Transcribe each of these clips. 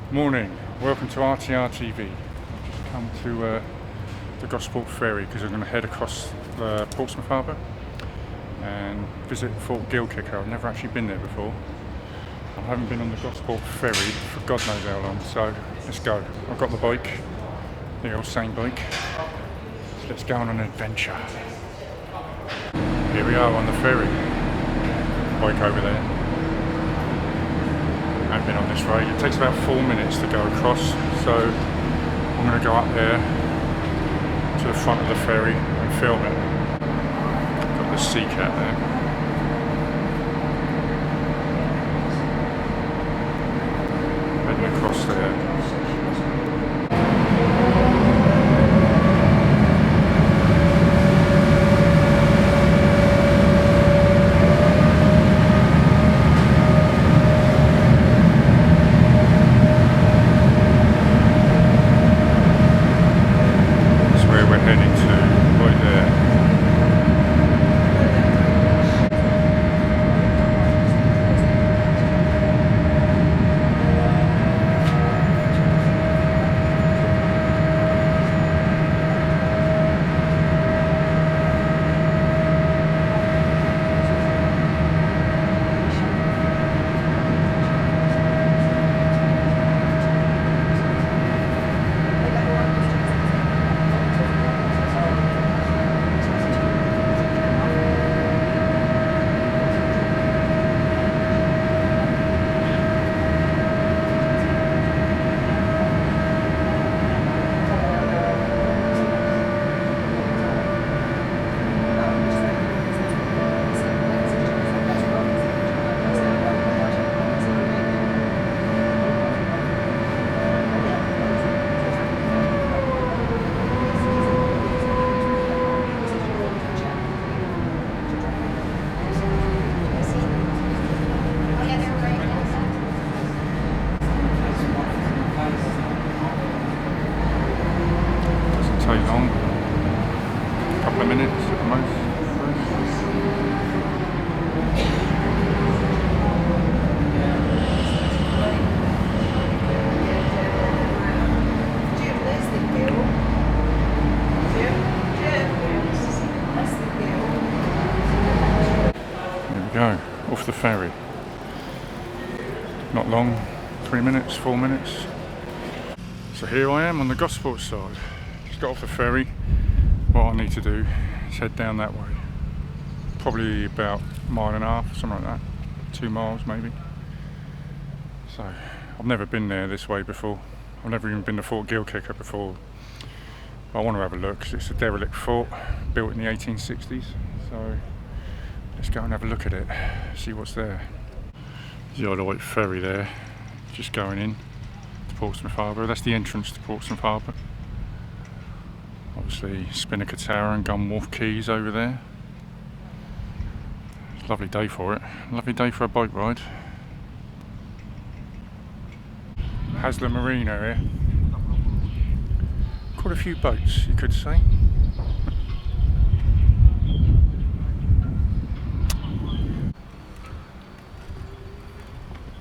Morning, welcome to RTR TV. I've just come to the Gosport Ferry because I'm going to head across Portsmouth harbour and visit Fort Gilkicker. I've never actually been there before. I haven't been on the Gosport Ferry for God knows how long, so let's go. I've got the bike, the old Samebike, so let's go on an adventure. Here we are on the ferry, bike over there. I haven't been on this road. It takes about 4 minutes to go across, so I'm going to go up there to the front of the ferry and film it. Got the sea cat there. Heading across there. Long, a couple of minutes at the most. There we go, off the ferry. Not long, 3 minutes, 4 minutes. So here I am on the Gosport side. Got off the ferry. What I need to do is head down that way, probably about a mile and a half, something like that, 2 miles maybe. So I've never been there this way before. I've never even been to Fort Gilkicker before, but I want to have a look because it's a derelict fort built in the 1860s, so let's go and have a look at it, see what's there. The old white ferry there, just going in to Portsmouth harbour. That's the entrance to Portsmouth harbour. Obviously Spinnaker Tower and Gun Wharf Quays over there. It's a lovely day for it. Lovely day for a bike ride. Hasler Marina here. Quite a few boats, you could say.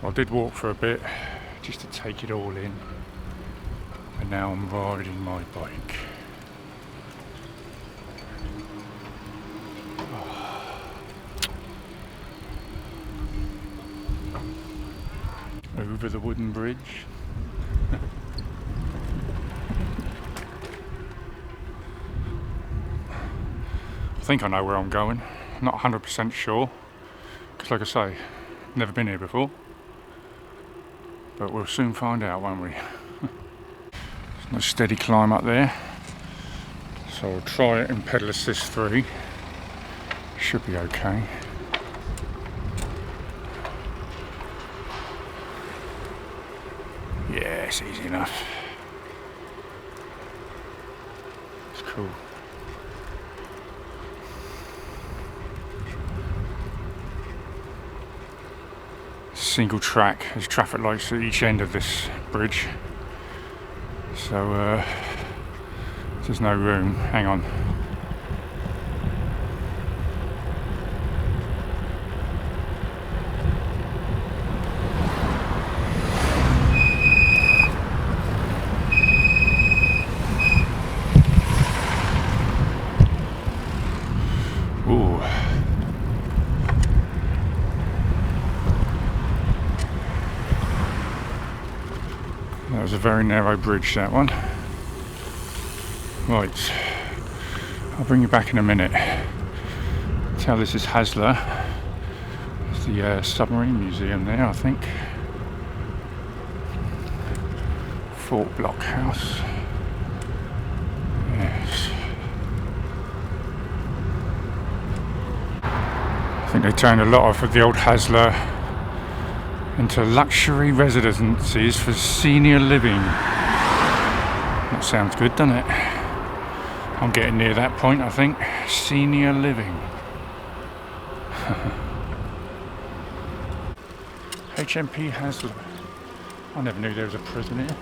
I did walk for a bit just to take it all in, and now I'm riding my bike. Over the wooden bridge. I think I know where I'm going. I'm not 100% sure, because like I say, never been here before. But we'll soon find out, won't we? It's not a steady climb up there, so I'll try it in pedal assist 3. Should be okay. Yeah, it's easy enough. It's cool. Single track, there's traffic lights at each end of this bridge. So there's no room. Hang on. That was a very narrow bridge, that one. Right, I'll bring you back in a minute. Tell this is Haslar. It's the submarine museum there, I think. Fort Blockhouse. Yes. I think they turned a lot of the old Haslar into luxury residences for senior living. That sounds good, doesn't it? I'm getting near that point, I think. Senior living. HMP Haslar. I never knew there was a prison here.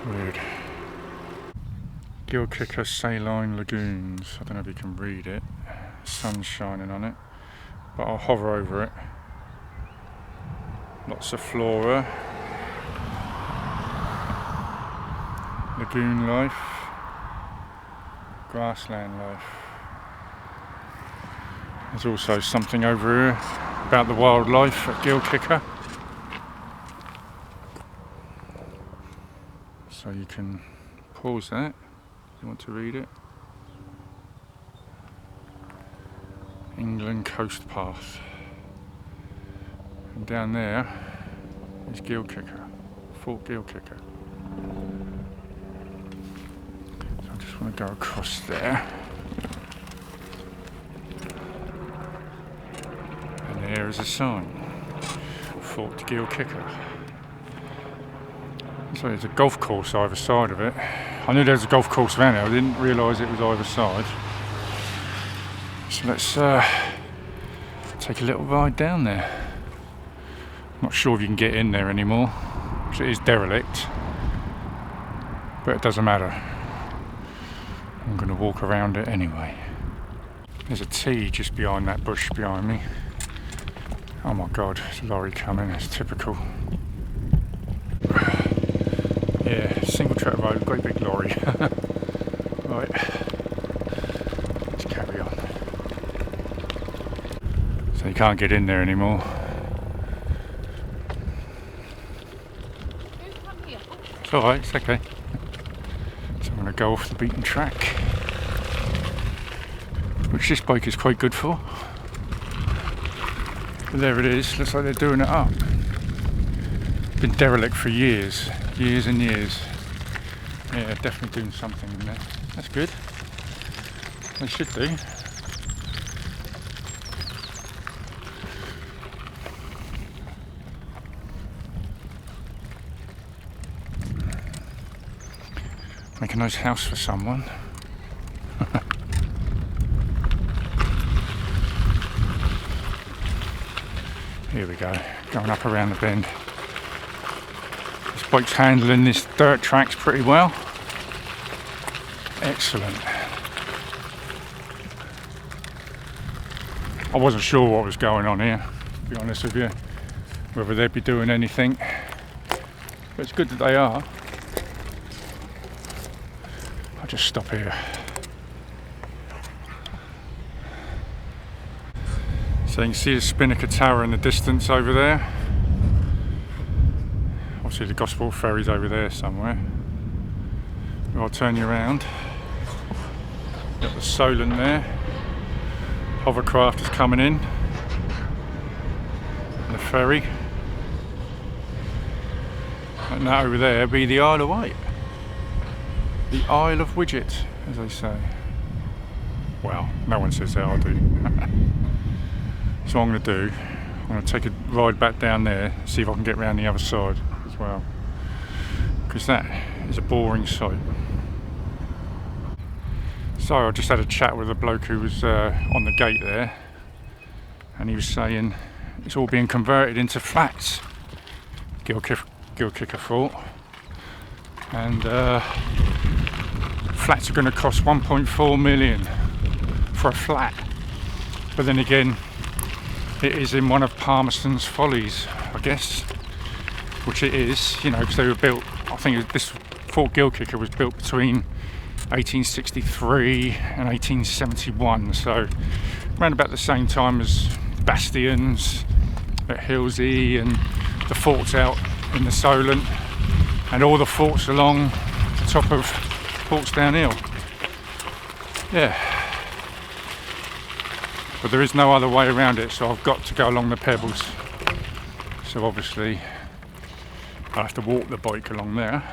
Weird. Gilkicker Saline Lagoons. I don't know if you can read it. The sun's shining on it. But I'll hover over it. Lots of flora. Lagoon life. Grassland life. There's also something over here about the wildlife at Gilkicker. So you can pause that if you want to read it. England Coast Path. And down there is Gilkicker, Fort Gilkicker. So I just want to go across there. And there is a sign, Fort Gilkicker. So there's a golf course either side of it. I knew there was a golf course around there, I didn't realise it was either side. So let's take a little ride down there. Not sure if you can get in there anymore, because it is derelict. But it doesn't matter. I'm going to walk around it anyway. There's a T just behind that bush behind me. Oh my god, there's a lorry coming, that's typical. Yeah, single track road, great big lorry. Right, let's carry on. So you can't get in there anymore. It's alright, it's okay. So I'm going to go off the beaten track, which this bike is quite good for. But there it is, looks like they're doing it up. Been derelict for years and years. Yeah, definitely doing something in there. That's good. They should do. Make a nice house for someone. Here we go, going up around the bend. This bike's handling this dirt tracks pretty well. Excellent. I wasn't sure what was going on here, to be honest with you, whether they'd be doing anything. But it's good that they are. I'll just stop here. So you can see the Spinnaker Tower in the distance over there. Obviously the Gosport ferry's over there somewhere. I'll turn you around. Got the Solent there. Hovercraft is coming in. And the ferry. And that over there be the Isle of Wight. The Isle of Widget, as they say. Well, no one says that, I do. So what I'm going to do, I'm going to take a ride back down there, see if I can get round the other side as well. Because that is a boring sight. So I just had a chat with a bloke who was on the gate there, and he was saying it's all being converted into flats. Gilkicker Fort. And flats are going to cost 1.4 million for a flat. But then again, it is in one of Palmerston's follies, I guess, which it is, you know, because they were built, I think this Fort Gilkicker was built between 1863 and 1871, so around about the same time as bastions at Hillsey and the forts out in the Solent and all the forts along the top of Portsdown Hill. Yeah. But there is no other way around it, so I've got to go along the pebbles. So obviously I have to walk the bike along there.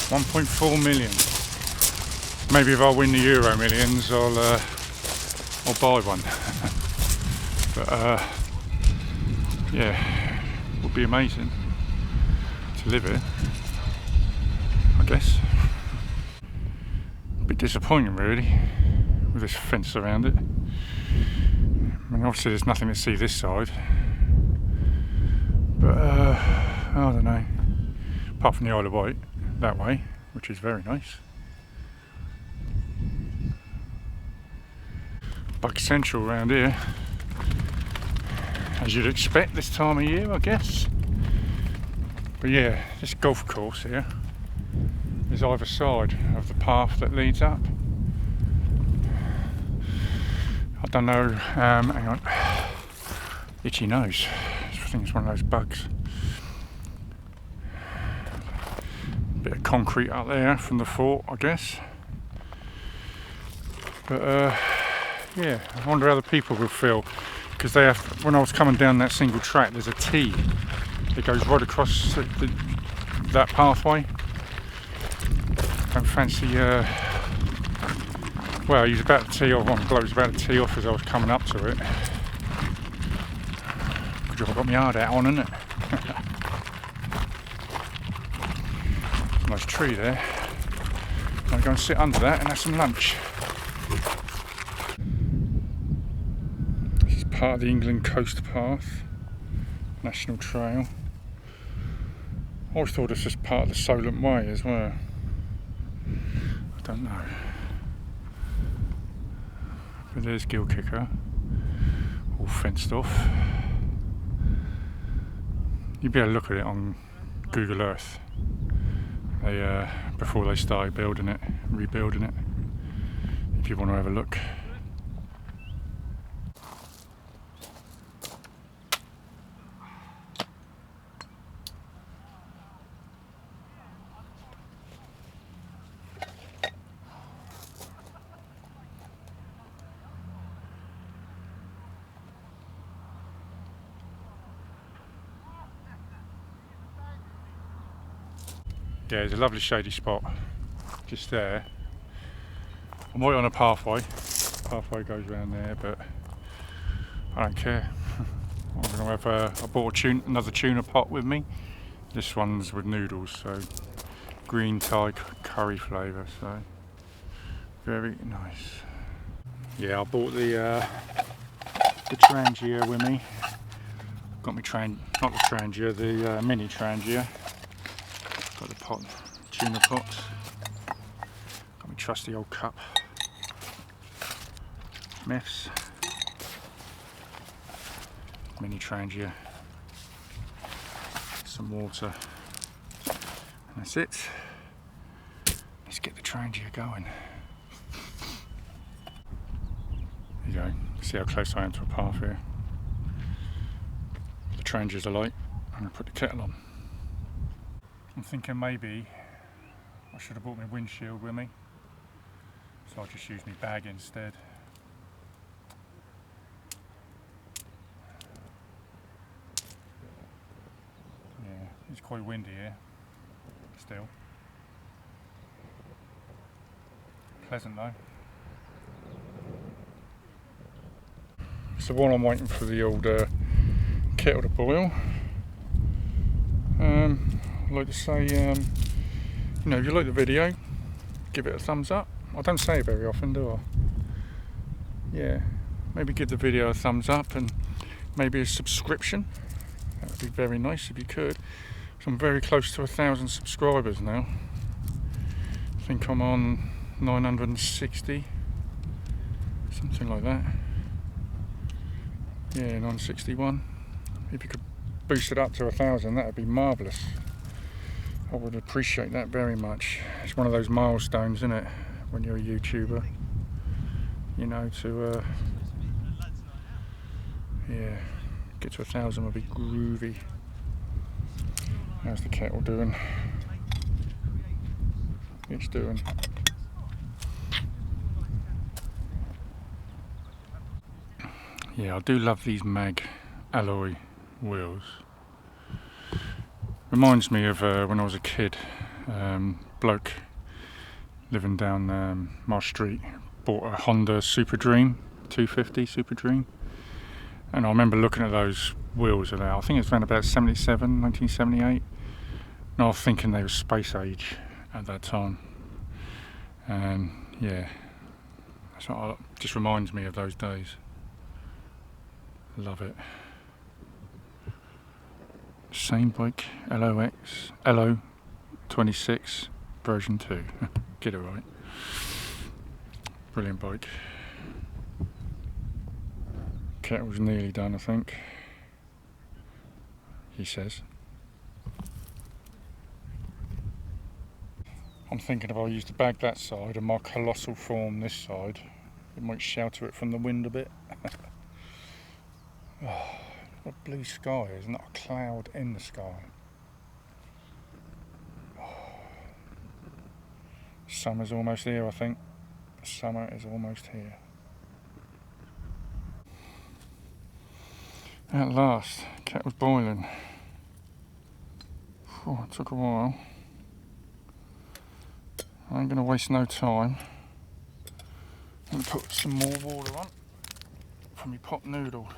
£1.4 million. Maybe if I win the Euro Millions, I'll buy one. But yeah, it would be amazing to live here, I guess. A bit disappointing really, with this fence around it. I mean, obviously there's nothing to see this side, but I don't know, apart from the Isle of Wight that way, which is very nice. Bike central around here, as you'd expect this time of year, I guess. But yeah, this golf course here is either side of the path that leads up. I don't know, hang on, itchy nose. I think it's one of those bugs. Bit of concrete up there from the fort, I guess. But yeah, I wonder how the people will feel, because they have. When I was coming down that single track, there's a T that goes right across that pathway. Don't fancy. Well, he's about to tee off. One bloke was about to tee off as I was coming up to it. Good job I got my hard hat on, isn't it? Nice tree there. I'm going to go and sit under that and have some lunch. This is part of the England Coast Path National Trail. I always thought this was part of the Solent Way as well. I don't know. But there's Gilkicker, all fenced off. You'd be able to look at it on Google Earth. They, before they started building it, rebuilding it, if you want to have a look. Yeah, there's a lovely shady spot just there. I'm right on a pathway. Pathway goes around there, but I don't care. I'm going to have I bought another tuna pot with me. This one's with noodles, so green Thai curry flavour, so very nice. Yeah, I bought the Trangia with me. Got me not the Trangia, the mini Trangia. Got the pot, tuna pot. Got my trusty old cup. Myths. Mini Trangia. Some water. And that's it. Let's get the Trangia going. There you go. See how close I am to a path here. The Trangia's alight. I'm going to put the kettle on. I'm thinking maybe I should have brought my windshield with me, so I'll just use my bag instead. Yeah, it's quite windy here still. Pleasant though. So while I'm waiting for the old kettle to boil, I'd like to say, you know, if you like the video, give it a thumbs up. I don't say it very often, do I? Yeah, maybe give the video a thumbs up and maybe a subscription. That would be very nice if you could. So I'm very close to 1,000 subscribers now. I think I'm on 960, something something like that. Yeah, 961. If you could boost it up to 1,000, that would be marvellous. I would appreciate that very much. It's one of those milestones, isn't it, when you're a YouTuber, you know, to yeah, get to 1,000 would be groovy. How's the kettle doing? It's doing. Yeah, I do love these mag alloy wheels. Reminds me of when I was a kid. Bloke living down my street bought a Honda Super Dream 250 Super Dream, and I remember looking at those wheels at that. I think it's around about 77, 1978, and I was thinking they were space age at that time. And yeah, so it just reminds me of those days. Love it. Samebike LO 26 version 2. Get it right. Brilliant bike. Kettle's nearly done, I think. He says. I'm thinking if I used to bag that side and my colossal form this side, it might shelter it from the wind a bit. Oh, what blue sky, there's not a cloud in the sky. Oh. Summer's almost here, I think. Summer is almost here. At last, kettle's boiling. Oh, it took a while. I ain't going to waste no time. I'm going to put some more water on for my pot noodle.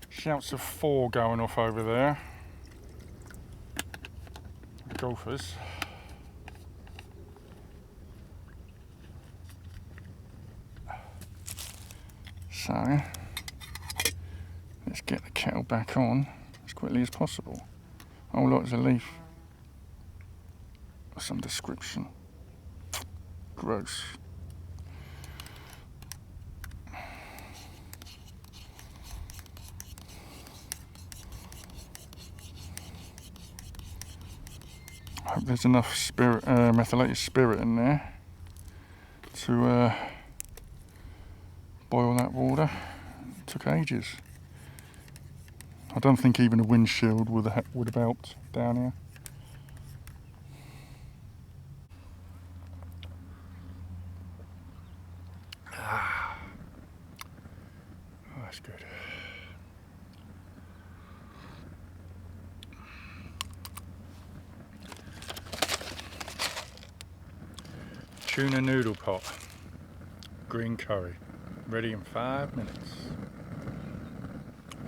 Shouts of 4 going off over there. Golfers. So, let's get the kettle back on as quickly as possible. Oh look, there's a leaf of some description. Gross. I hope there's enough spirit, methylated spirit in there to boil that water. It took ages. I don't think even a windshield would have helped down here. Oh, that's good. Tuna noodle pot, green curry, ready in 5 minutes,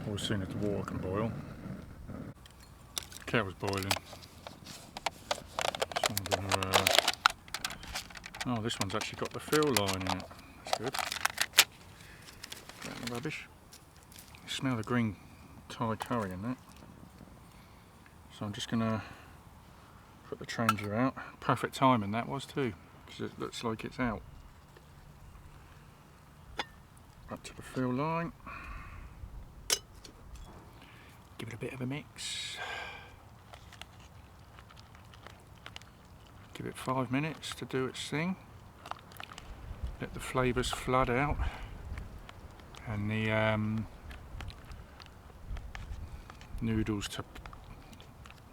or as soon as the water can boil. Kettle's boiling. Oh, this one's actually got the fill line in it. That's good. Get the rubbish. You smell the green Thai curry in that. So I'm just gonna put the Trangia out. Perfect timing that was too, because it looks like it's out. Up to the fill line. Give it a bit of a mix. Give it 5 minutes to do its thing. Let the flavours flood out and the noodles to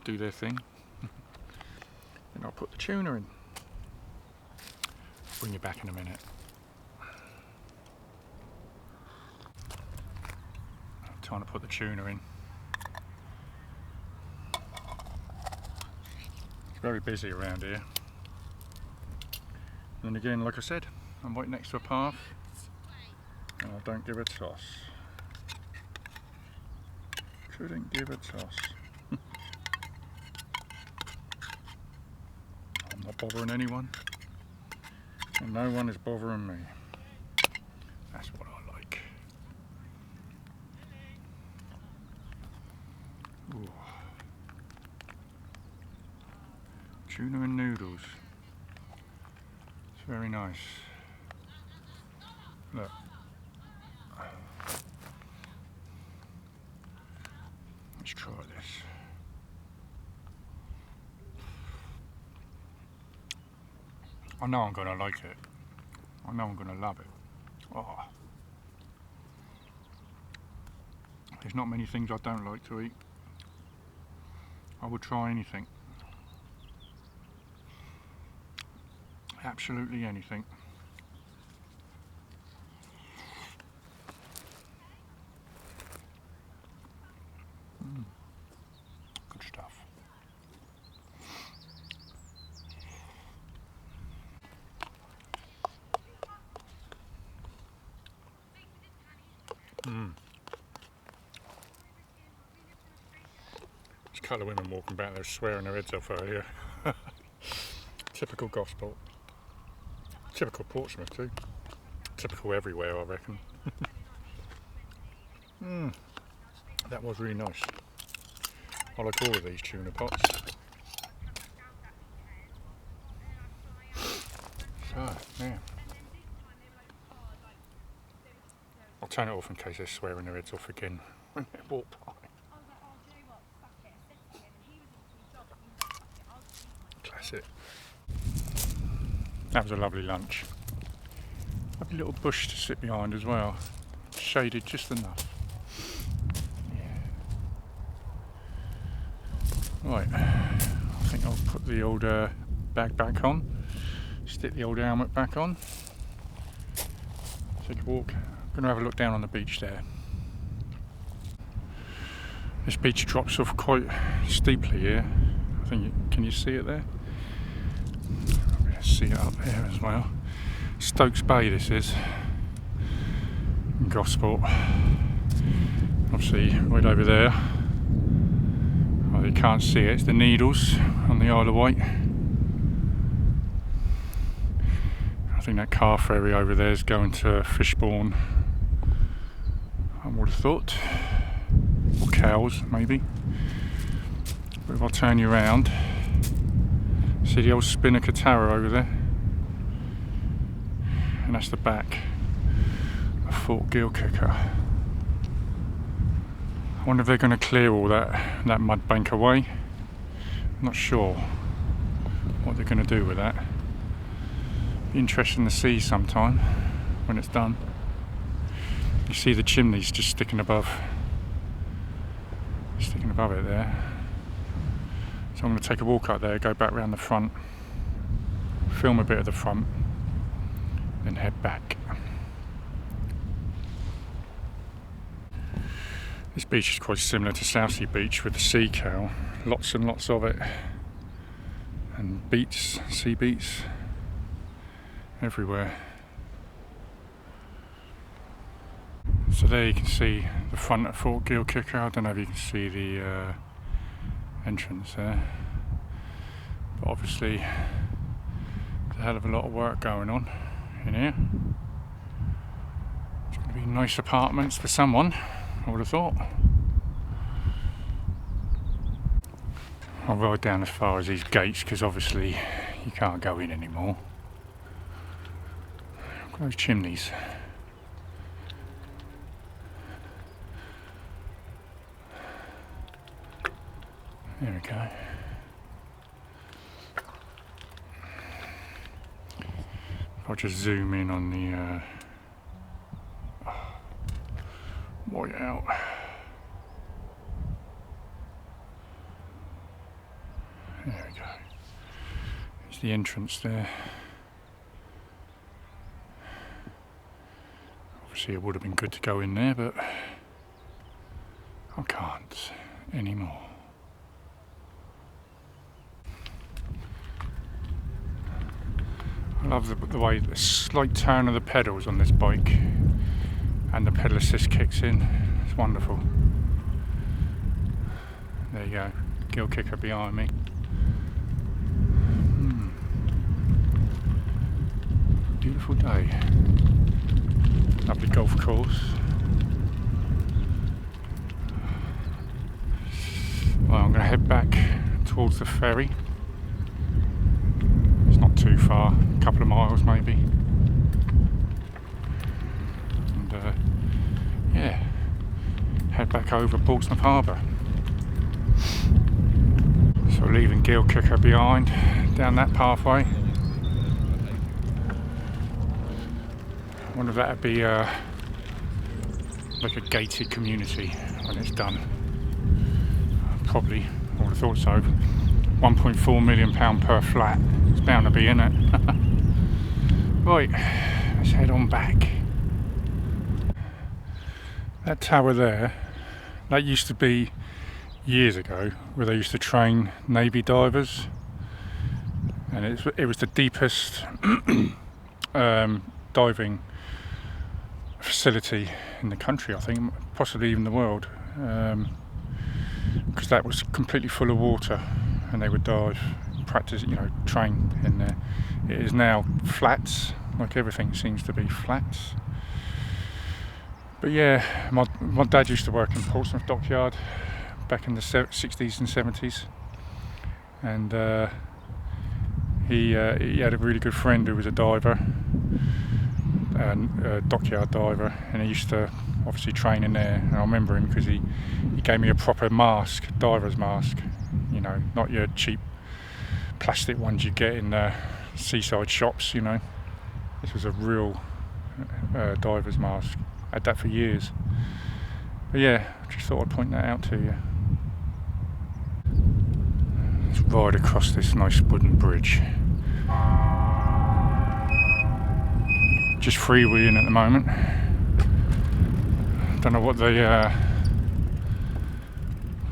do their thing. Then I'll put the tuna in. Bring you back in a minute. Time to put the tuna in. It's very busy around here. And again, like I said, I'm right next to a path and I don't give a toss. Couldn't give a toss. I'm not bothering anyone and no one is bothering me. That's what I like. Ooh. Tuna and noodles. Very nice. Look. Let's try this. I know I'm going to like it. I know I'm going to love it. Oh. There's not many things I don't like to eat. I would try anything. Absolutely anything. Good stuff. There's a couple of women walking back there swearing their heads off out here. Typical Gosport. Typical Portsmouth too. Typical everywhere, I reckon. That was really nice. I like all of these tuna pots. So, yeah. I'll turn it off in case they're swearing their heads off again when they walk by. Classic. That was a lovely lunch. Lovely little bush to sit behind as well. Shaded just enough. Right, I think I'll put the old bag back on, stick the old helmet back on, take a walk. I'm going to have a look down on the beach there. This beach drops off quite steeply here. I think can you see it there? I'm going to see it up there as well. Stokes Bay this is, in Gosport. Obviously right over there. You can't see it, it's the Needles on the Isle of Wight. I think that car ferry over there is going to Fishbourne, I would have thought, or Cowes maybe. But if I turn you around, see the old Spinnaker Tower over there? And that's the back of Fort Gilkicker. I wonder if they're going to clear all that mud bank away. I'm not sure what they're going to do with that. Be interesting to see sometime when it's done. You see the chimneys just sticking above it there. So I'm going to take a walk up there, go back round the front, film a bit of the front, then head back. This beach is quite similar to Southsea Beach with the sea cow, lots and lots of it, and beats, sea beats, everywhere. So there you can see the front of Fort Gilkicker. I don't know if you can see the entrance there, but obviously there's a hell of a lot of work going on in here. It's going to be nice apartments for someone, I would have thought. I'll ride down as far as these gates because obviously you can't go in anymore. Look at those chimneys. There we go. If I just zoom in on the white out. There we go. There's the entrance there. Obviously it would have been good to go in there, but I can't anymore. I love the way the slight turn of the pedals on this bike and the pedal assist kicks in. It's wonderful. There you go, Gilkicker behind me. Beautiful day. Lovely golf course. Well, I'm going to head back towards the ferry. It's not too far, a couple of miles maybe. over Portsmouth harbour. So leaving Gilkicker behind down that pathway. I wonder if that'd be like a gated community when it's done. Probably, I would have thought so. £1.4 million per flat. It's bound to be in it. Right, let's head on back. That tower there, that used to be years ago where they used to train Navy divers, and it was the deepest diving facility in the country, I think, possibly even the world, because that was completely full of water and they would dive, practice, train in there. It is now flats, like everything seems to be flats. But yeah, my dad used to work in Portsmouth dockyard back in the 60s and 70s, and he had a really good friend who was a diver, a dockyard diver, and he used to obviously train in there. And I remember him because he gave me a proper mask, diver's mask, not your cheap plastic ones you get in seaside shops. This was a real diver's mask. I had that for years. But yeah, I just thought I'd point that out to you. Let's ride across this nice wooden bridge. Just freewheeling at the moment. Don't know what the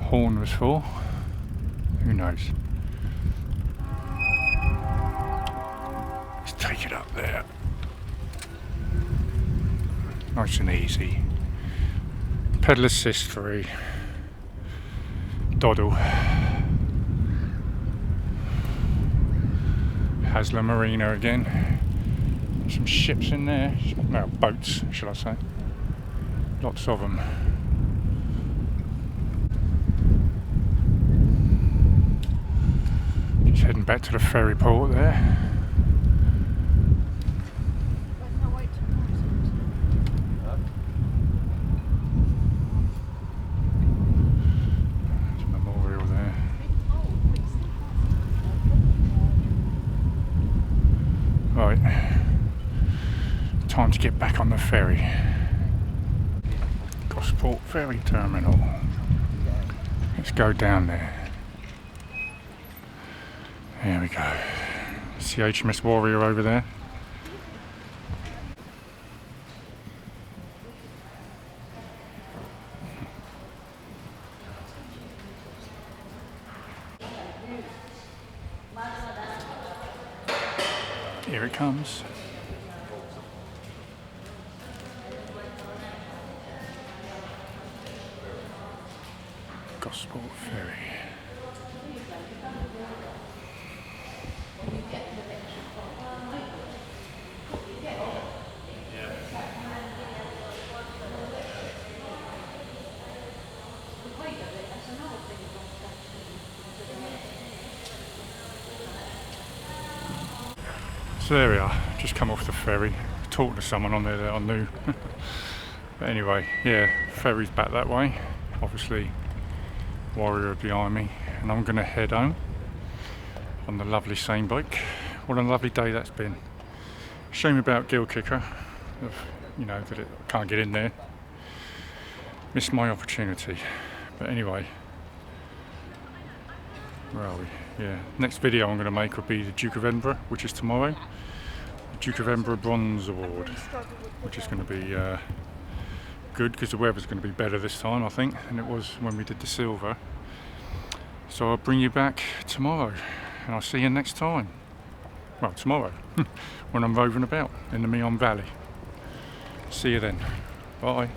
horn was for. Who knows? Let's take it up there. Nice and easy. Pedal assist free. Doddle. Hasla Marina again. Some ships in there. No, boats, shall I say. Lots of them. Just heading back to the ferry port there. Right, time to get back on the ferry. Gosport ferry terminal. Let's go down there. There we go. See HMS Warrior over there. Here it comes. Gosport Ferry. So there we are, just come off the ferry, talking to someone on there that I knew. But anyway, yeah, ferry's back that way, obviously Warrior behind me, and I'm going to head home on the lovely Samebike. What a lovely day that's been. Shame about Gilkicker, that it can't get in there. Missed my opportunity, but anyway, where are we? Yeah, next video I'm going to make will be the Duke of Edinburgh, which is tomorrow. The Duke of Edinburgh Bronze Award, which is going to be good because the weather's going to be better this time, I think, than it was when we did the silver. So I'll bring you back tomorrow, and I'll see you next time. Well, tomorrow, when I'm roving about in the Meon Valley. See you then. Bye.